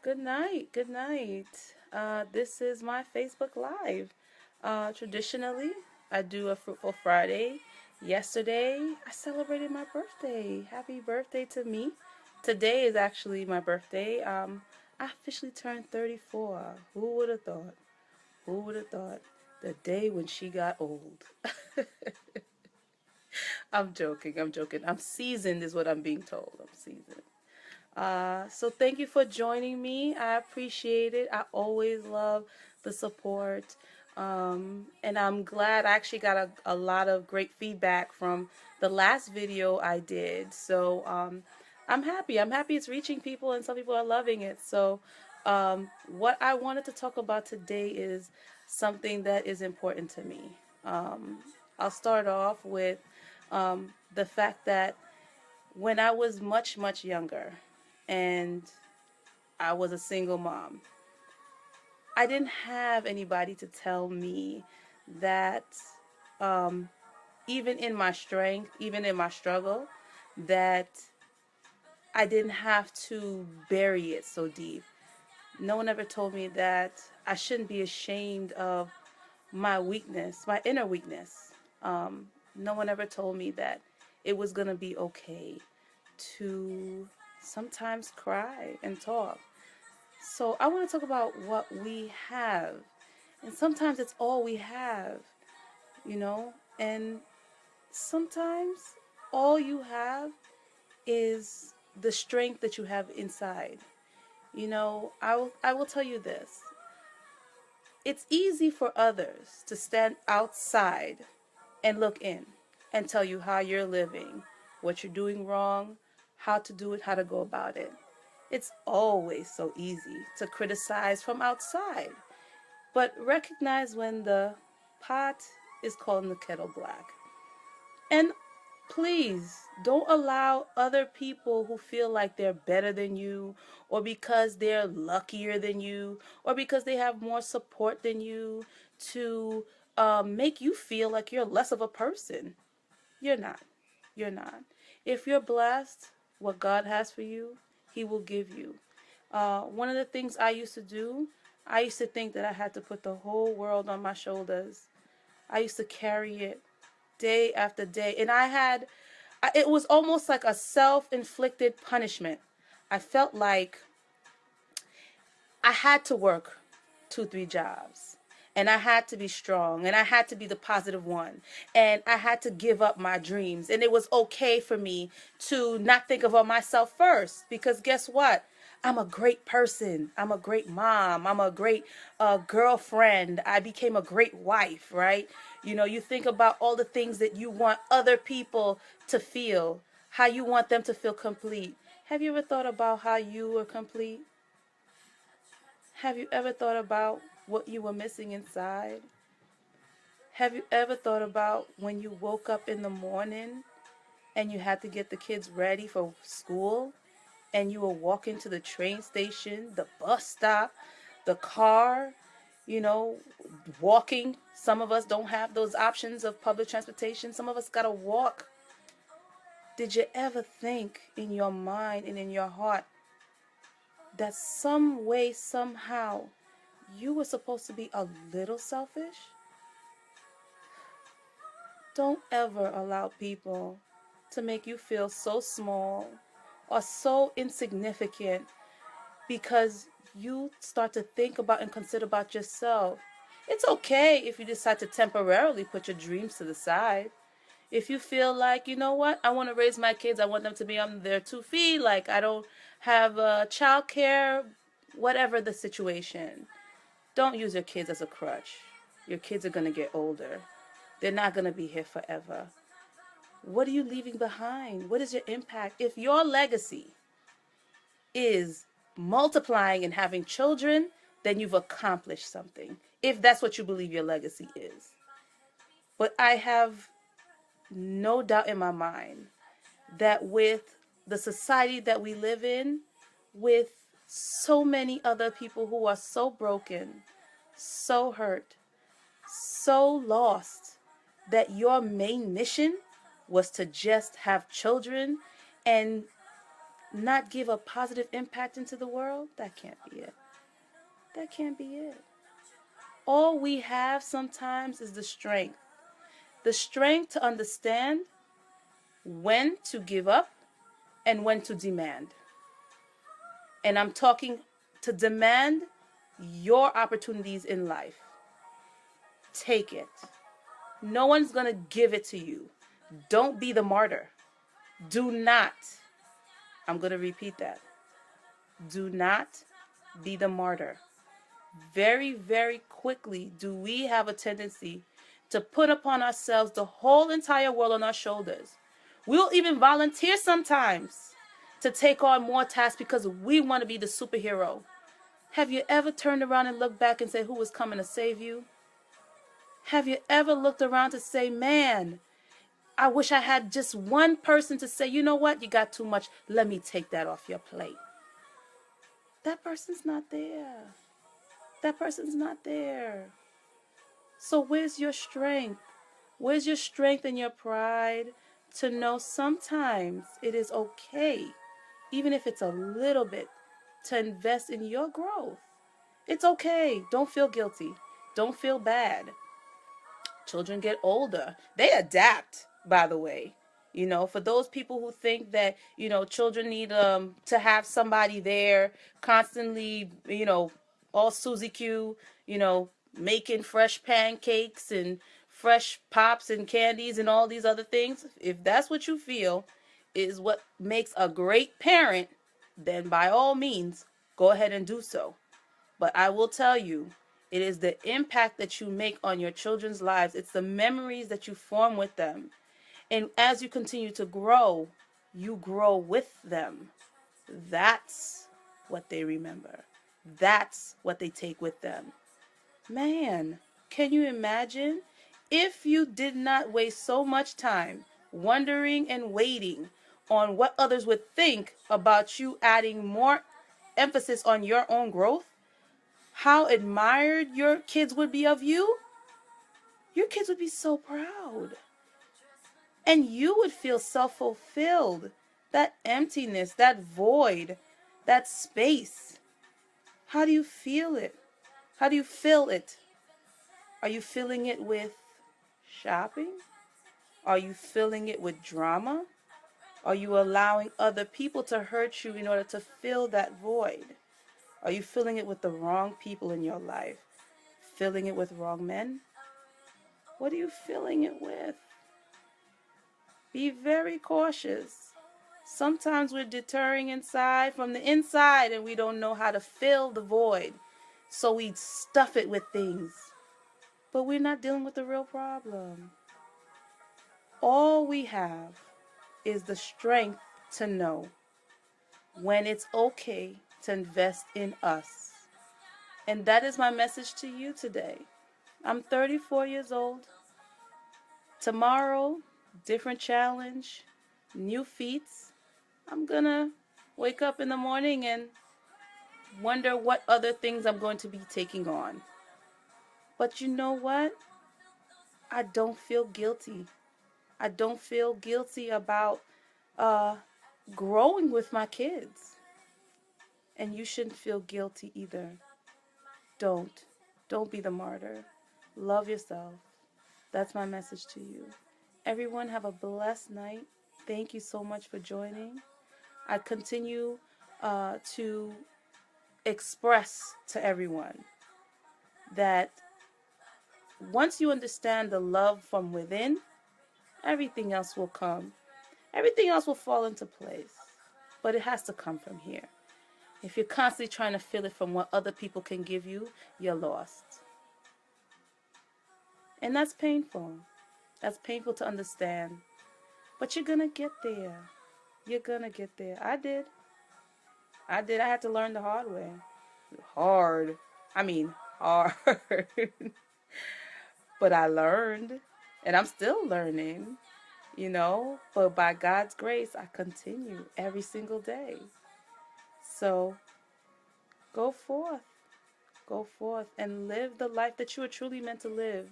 Good night. Good night. This is my Facebook Live. Traditionally, I do a Fruitful Friday. Yesterday, I celebrated my birthday. Happy birthday to me. Today is actually my birthday. I officially turned 34. Who would have thought? Who would have thought? The day when she got old. I'm joking. I'm joking. I'm seasoned, is what I'm being told. I'm seasoned. So thank you for joining me. I appreciate it. I always love the support. And I'm glad I actually got a lot of great feedback from the last video I did. So I'm happy. I'm happy it's reaching people and some people are loving it. So what I wanted to talk about today is something that is important to me. Um, I'll start off with the fact that when I was much, much younger and I was a single mom, I didn't have anybody to tell me that um, even in my strength, even in my struggle, that I didn't have to bury it so deep. No one ever told me that I shouldn't be ashamed of my weakness, my inner weakness. No one ever told me that it was going to be okay to sometimes cry and talk. So I want to talk about what we have. And sometimes it's all we have, you know? And sometimes all you have is the strength that you have inside. I will tell you this. It's easy for others to stand outside and look in and tell you how you're living, what you're doing wrong, how to do it, how to go about it. It's always so easy to criticize from outside, but recognize when the pot is calling the kettle black. And please don't allow other people who feel like they're better than you, or because they're luckier than you, or because they have more support than you, to make you feel like you're less of a person. You're not. You're not. If you're blessed, what God has for you, He will give you. One of the things I used to do, I used to think that I had to put the whole world on my shoulders. I used to carry it day after day. And it was almost like a self inflicted punishment. I felt like I had to work 2, 3 jobs. And I had to be strong. And I had to be the positive one. And I had to give up my dreams. And it was okay for me to not think of myself first. Because guess what? I'm a great person. I'm a great mom. I'm a great girlfriend. I became a great wife, right? You think about all the things that you want other people to feel, how you want them to feel complete. Have you ever thought about how you were complete? Have you ever thought about what you were missing inside? Have you ever thought about when you woke up in the morning and you had to get the kids ready for school and you were walking to the train station, the bus stop, the car, you know, walking? Some of us don't have those options of public transportation. Some of us got to walk. Did you ever think in your mind and in your heart that some way, somehow, you were supposed to be a little selfish? Don't ever allow people to make you feel so small or so insignificant because you start to think about and consider about yourself. It's okay if you decide to temporarily put your dreams to the side. If you feel like, you know what, I want to raise my kids, I want them to be on their 2 feet, like I don't have child care, whatever the situation, don't use your kids as a crutch. Your kids are going to get older. They're not going to be here forever. What are you leaving behind? What is your impact? If your legacy is multiplying and having children, then you've accomplished something. If that's what you believe your legacy is. But I have no doubt in my mind that with the society that we live in, with so many other people who are so broken, so hurt, so lost, that your main mission was to just have children and not give a positive impact into the world, that can't be it. That can't be it. All we have sometimes is the strength. The strength to understand when to give up and when to demand. And I'm talking to demand your opportunities in life. Take it. No one's going to give it to you. Don't be the martyr. Do not, I'm going to repeat that. Do not be the martyr. Very, very quickly do we have a tendency to put upon ourselves the whole entire world on our shoulders. We'll even volunteer sometimes to take on more tasks because we want to be the superhero. Have you ever turned around and looked back and said, who was coming to save you? Have you ever looked around to say, man, I wish I had just one person to say, you know what, you got too much, let me take that off your plate. That person's not there. That person's not there. So where's your strength? Where's your strength and your pride to know sometimes it is okay, even if it's a little bit, to invest in your growth? It's okay. Don't feel guilty. Don't feel bad. Children get older. They adapt, by the way. You know, for those people who think that, you know, children need to have somebody there constantly, you know, all Susie Q, you know, making fresh pancakes and fresh pops and candies and all these other things. If that's what you feel is what makes a great parent, then by all means, go ahead and do so. But I will tell you, it is the impact that you make on your children's lives. It's the memories that you form with them. And as you continue to grow, you grow with them. That's what they remember. That's what they take with them. Man, can you imagine if you did not waste so much time wondering and waiting on what others would think about you adding more emphasis on your own growth? How admired your kids would be of you? Your kids would be so proud. And you would feel self-fulfilled. That emptiness, that void, that space. How do you feel it? How do you fill it? Are you filling it with shopping? Are you filling it with drama? Are you allowing other people to hurt you in order to fill that void? Are you filling it with the wrong people in your life? Filling it with wrong men? What are you filling it with? Be very cautious. Sometimes we're deterring inside from the inside and we don't know how to fill the void. So we stuff it with things. But we're not dealing with the real problem. All we have is the strength to know when it's okay to invest in us. And that is my message to you today. I'm 34 years old. Tomorrow, different challenge, new feats. I'm gonna wake up in the morning and wonder what other things I'm going to be taking on. But you know what? I don't feel guilty. I don't feel guilty about growing with my kids. And you shouldn't feel guilty either. Don't. Don't be the martyr. Love yourself. That's my message to you. Everyone have a blessed night. Thank you so much for joining. I continue to express to everyone that once you understand the love from within, everything else will come. Everything else will fall into place. But it has to come from here. If you're constantly trying to feel it from what other people can give you, you're lost. And that's painful. That's painful to understand. But you're going to get there. You're going to get there. I did. I had to learn the hard way. Hard. But I learned. And I'm still learning. You know. But by God's grace, I continue every single day. So, go forth. Go forth and live the life that you are truly meant to live.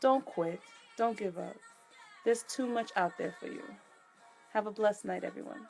Don't quit. Don't give up. There's too much out there for you. Have a blessed night, everyone.